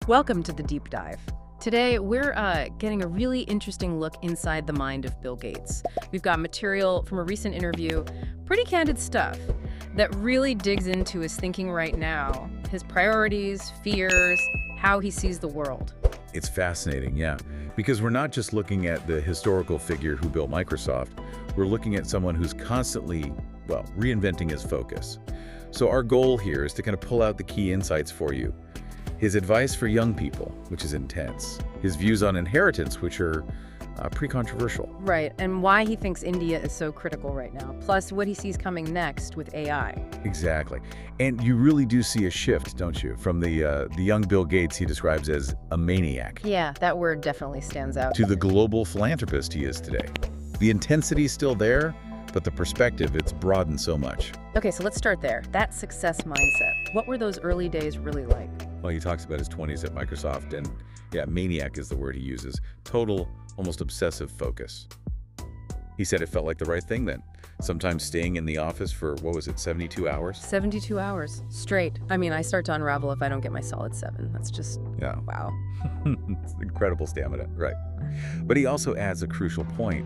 Welcome to the Deep Dive. Today, we're getting a really interesting look inside the mind of Bill Gates. We've got material from a recent interview, pretty candid stuff, that really digs into his thinking right now, his priorities, fears, how he sees the world. It's fascinating, yeah, because we're not just looking at the historical figure who built Microsoft, we're looking at someone who's constantly, well, reinventing his focus. So our goal here is to kind of pull out the key insights for you. His advice for young people, which is intense. His views on inheritance, which are pretty controversial. Right, and why he thinks India is so critical right now, plus what he sees coming next with AI. Exactly. And you really do see a shift, don't you, from the young Bill Gates he describes as a maniac. Yeah, that word definitely stands out. To the global philanthropist he is today. The intensity's still there, but the perspective, it's broadened so much. Okay, so let's start there. That success mindset. What were those early days really like? Well, he talks about his 20s at Microsoft, and yeah, maniac is the word he uses. Total, almost obsessive focus. He said it felt like the right thing then. Sometimes staying in the office for, what was it, 72 hours? 72 hours, straight. I mean, I start to unravel if I don't get my solid 7. That's just, yeah. Wow. It's incredible stamina, right. But he also adds a crucial point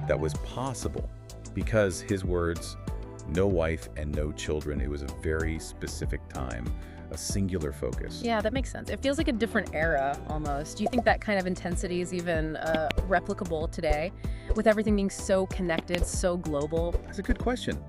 that was possible because his words, no wife and no children, it was a very specific time. A singular focus. Yeah, that makes sense. It feels like a different era, almost. Do you think that kind of intensity is even replicable today, with everything being so connected, so global? That's a good question.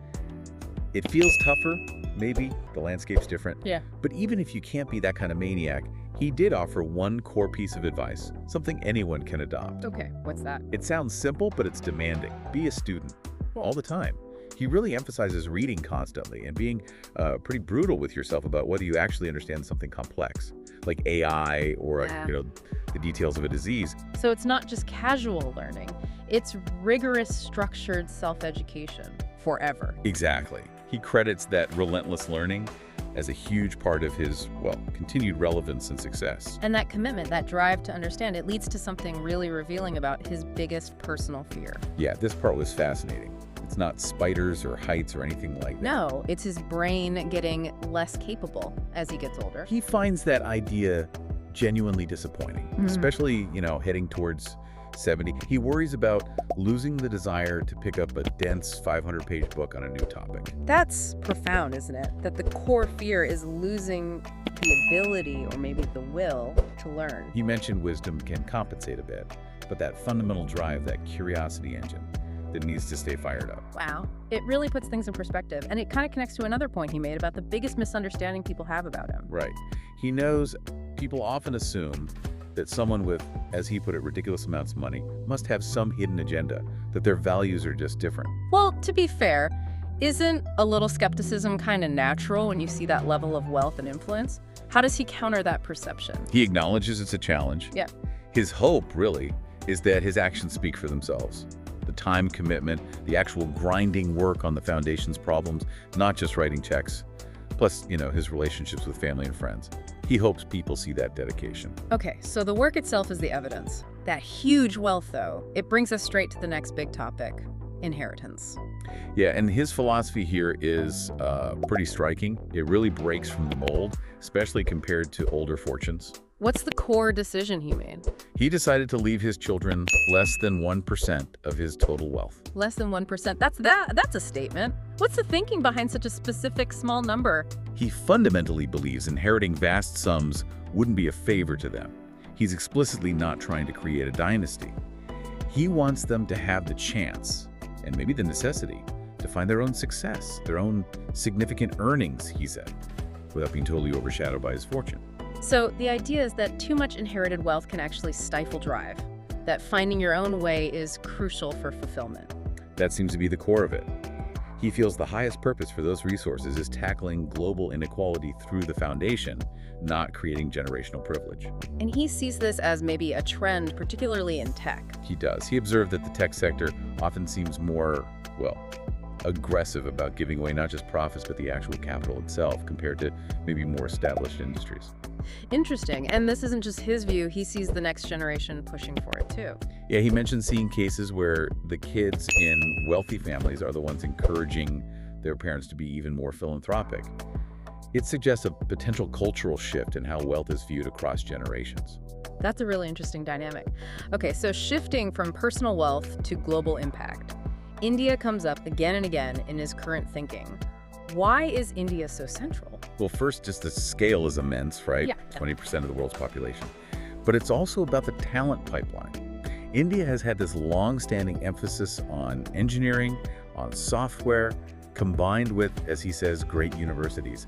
It feels tougher, maybe. The landscape's different. Yeah. But even if you can't be that kind of maniac, he did offer one core piece of advice, something anyone can adopt. Okay, what's that? It sounds simple, but it's demanding. Be a student, all the time. He really emphasizes reading constantly and being pretty brutal with yourself about whether you actually understand something complex, like AI or the details of a disease. So it's not just casual learning. It's rigorous, structured self-education forever. Exactly. He credits that relentless learning as a huge part of his, well, continued relevance and success. And that commitment, that drive to understand, it leads to something really revealing about his biggest personal fear. Yeah, this part was fascinating. It's not spiders or heights or anything like that. No, it's his brain getting less capable as he gets older. He finds that idea genuinely disappointing, especially, heading towards 70. He worries about losing the desire to pick up a dense 500-page book on a new topic. That's profound, isn't it? That the core fear is losing the ability or maybe the will to learn. He mentioned wisdom can compensate a bit, but that fundamental drive, that curiosity engine, that needs to stay fired up. Wow. It really puts things in perspective, and it kind of connects to another point he made about the biggest misunderstanding people have about him. Right. He knows people often assume that someone with, as he put it, ridiculous amounts of money must have some hidden agenda, that their values are just different. Well, to be fair, isn't a little skepticism kind of natural when you see that level of wealth and influence? How does he counter that perception? He acknowledges it's a challenge. Yeah. His hope, really, is that his actions speak for themselves. The time commitment, the actual grinding work on the foundation's problems, not just writing checks, plus, his relationships with family and friends. He hopes people see that dedication. Okay, so the work itself is the evidence. That huge wealth, though, it brings us straight to the next big topic, inheritance. Yeah, and his philosophy here is pretty striking. It really breaks from the mold, especially compared to older fortunes. What's the core decision he made? He decided to leave his children less than 1% of his total wealth. Less than 1%? That's a statement. What's the thinking behind such a specific small number? He fundamentally believes inheriting vast sums wouldn't be a favor to them. He's explicitly not trying to create a dynasty. He wants them to have the chance, and maybe the necessity, to find their own success, their own significant earnings, he said, without being totally overshadowed by his fortune. So the idea is that too much inherited wealth can actually stifle drive, that finding your own way is crucial for fulfillment. That seems to be the core of it. He feels the highest purpose for those resources is tackling global inequality through the foundation, not creating generational privilege. And he sees this as maybe a trend, particularly in tech. He does. He observed that the tech sector often seems more, aggressive about giving away not just profits, but the actual capital itself compared to maybe more established industries. Interesting. And this isn't just his view. He sees the next generation pushing for it, too. Yeah, he mentioned seeing cases where the kids in wealthy families are the ones encouraging their parents to be even more philanthropic. It suggests a potential cultural shift in how wealth is viewed across generations. That's a really interesting dynamic. Okay, so shifting from personal wealth to global impact. India comes up again and again in his current thinking. Why is India so central? Well, first, just the scale is immense, right? Yeah. 20% of the world's population. But it's also about the talent pipeline. India has had this long-standing emphasis on engineering, on software, combined with, as he says, great universities.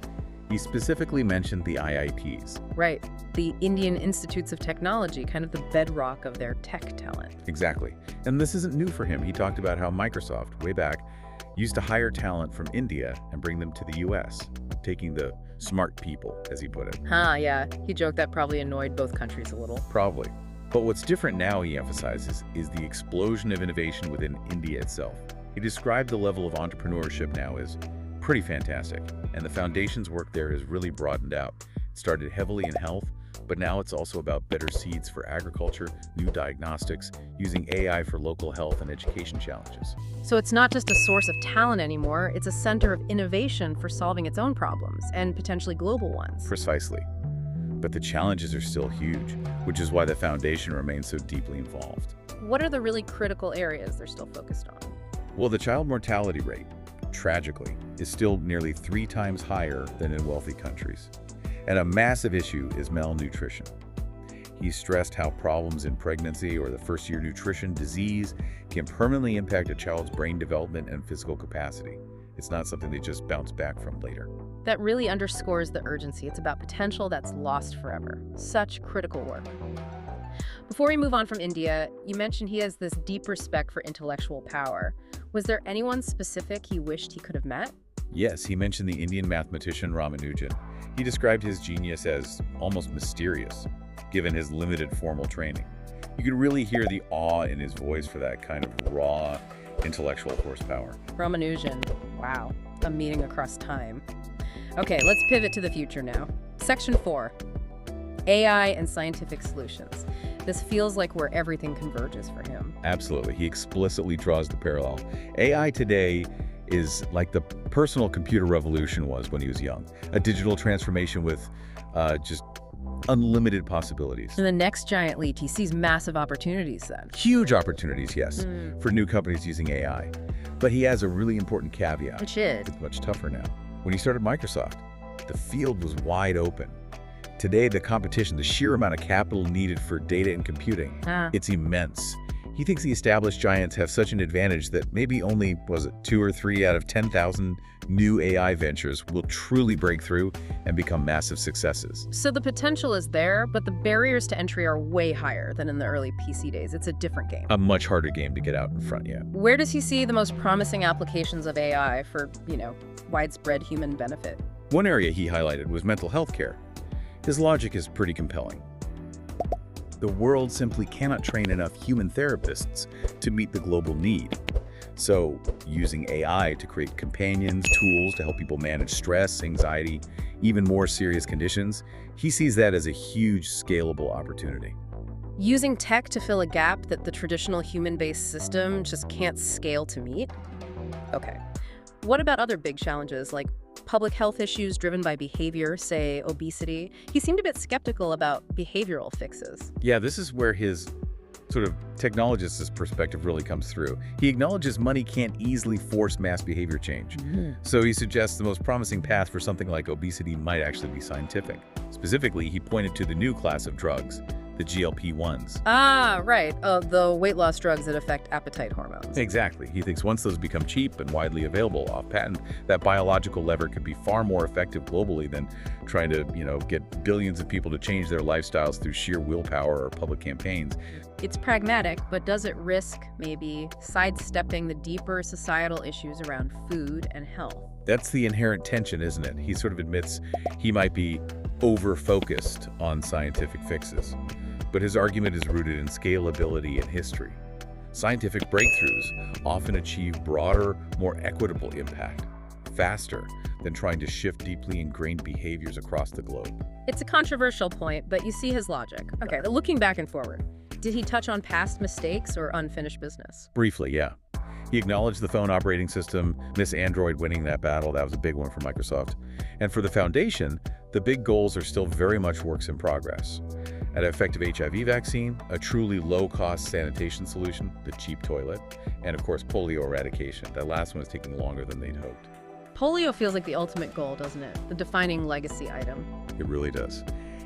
He specifically mentioned the IITs. Right, the Indian Institutes of Technology, kind of the bedrock of their tech talent. Exactly. And this isn't new for him. He talked about how Microsoft, way back, used to hire talent from India and bring them to the US, taking the smart people, as he put it. Yeah. He joked that probably annoyed both countries a little. Probably. But what's different now, he emphasizes, is the explosion of innovation within India itself. He described the level of entrepreneurship now as pretty fantastic, and the foundation's work there has really broadened out. It started heavily in health, but now it's also about better seeds for agriculture, new diagnostics, using AI for local health and education challenges. So it's not just a source of talent anymore, it's a center of innovation for solving its own problems, and potentially global ones. Precisely. But the challenges are still huge, which is why the foundation remains so deeply involved. What are the really critical areas they're still focused on? Well, the child mortality rate, tragically, is still nearly 3 times higher than in wealthy countries. And a massive issue is malnutrition. He stressed how problems in pregnancy or the first-year nutrition disease can permanently impact a child's brain development and physical capacity. It's not something they just bounce back from later. That really underscores the urgency. It's about potential that's lost forever. Such critical work. Before we move on from India, you mentioned he has this deep respect for intellectual power. Was there anyone specific he wished he could have met? Yes, he mentioned the Indian mathematician Ramanujan. He described his genius as almost mysterious, given his limited formal training. You could really hear the awe in his voice for that kind of raw intellectual horsepower. Ramanujan. Wow. A meeting across time. Okay, let's pivot to the future now. Section 4. AI and scientific solutions. This feels like where everything converges for him. Absolutely. He explicitly draws the parallel. AI today is like the personal computer revolution was when he was young. A digital transformation with just unlimited possibilities. And the next giant leap, he sees massive opportunities then. Huge opportunities, yes, for new companies using AI. But he has a really important caveat. Which is? It's much tougher now. When he started Microsoft, the field was wide open. Today, the competition, the sheer amount of capital needed for data and computing, it's immense. He thinks the established giants have such an advantage that maybe only, 2 or 3 out of 10,000 new AI ventures will truly break through and become massive successes. So the potential is there, but the barriers to entry are way higher than in the early PC days. It's a different game. A much harder game to get out in front, yeah. Where does he see the most promising applications of AI for, widespread human benefit? One area he highlighted was mental health care. His logic is pretty compelling. The world simply cannot train enough human therapists to meet the global need. So, using AI to create companions, tools to help people manage stress, anxiety, even more serious conditions, he sees that as a huge scalable opportunity. Using tech to fill a gap that the traditional human-based system just can't scale to meet? Okay. What about other big challenges like public health issues driven by behavior, say obesity? He seemed a bit skeptical about behavioral fixes. Yeah, this is where his sort of technologist's perspective really comes through. He acknowledges money can't easily force mass behavior change. So he suggests the most promising path for something like obesity might actually be scientific. Specifically, he pointed to the new class of drugs, the GLP-1s. Right. The weight loss drugs that affect appetite hormones. Exactly. He thinks once those become cheap and widely available off patent, that biological lever could be far more effective globally than trying to, get billions of people to change their lifestyles through sheer willpower or public campaigns. It's pragmatic, but does it risk maybe sidestepping the deeper societal issues around food and health? That's the inherent tension, isn't it? He sort of admits he might be over-focused on scientific fixes, but his argument is rooted in scalability and history. Scientific breakthroughs often achieve broader, more equitable impact, faster than trying to shift deeply ingrained behaviors across the globe. It's a controversial point, but you see his logic. Okay, looking back and forward, did he touch on past mistakes or unfinished business? Briefly, yeah. He acknowledged the phone operating system, Miss Android winning that battle. That was a big one for Microsoft. And for the foundation, the big goals are still very much works in progress. An effective HIV vaccine, a truly low-cost sanitation solution, the cheap toilet, and of course polio eradication. That last one is taking longer than they'd hoped. Polio feels like the ultimate goal, doesn't it? The defining legacy item. It really does.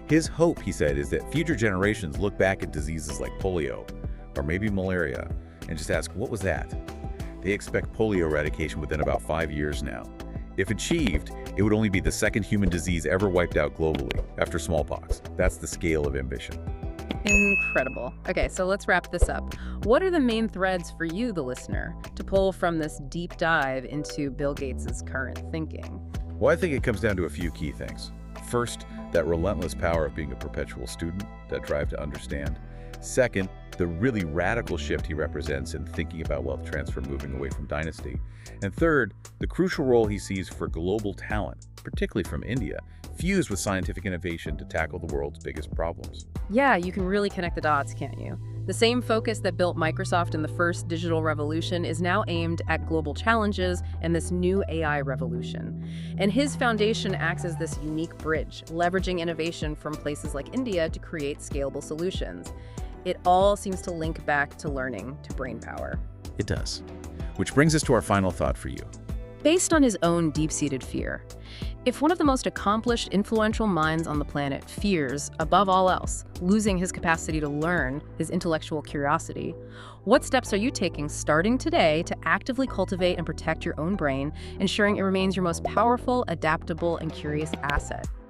His hope, he said, is that future generations look back at diseases like polio, or maybe malaria, and just ask, what was that? They expect polio eradication within about 5 years now. If achieved, it would only be the second human disease ever wiped out globally, after smallpox. That's the scale of ambition. Incredible. Okay, so let's wrap this up. What are the main threads for you, the listener, to pull from this deep dive into Bill Gates' current thinking? Well, I think it comes down to a few key things. First, that relentless power of being a perpetual student, that drive to understand. Second, the really radical shift he represents in thinking about wealth transfer moving away from dynasty. And third, the crucial role he sees for global talent, particularly from India, fused with scientific innovation to tackle the world's biggest problems. Yeah, you can really connect the dots, can't you? The same focus that built Microsoft in the first digital revolution is now aimed at global challenges and this new AI revolution. And his foundation acts as this unique bridge, leveraging innovation from places like India to create scalable solutions. It all seems to link back to learning, to brainpower. It does. Which brings us to our final thought for you. Based on his own deep-seated fear, if one of the most accomplished, influential minds on the planet fears, above all else, losing his capacity to learn, his intellectual curiosity, what steps are you taking starting today to actively cultivate and protect your own brain, ensuring it remains your most powerful, adaptable, and curious asset?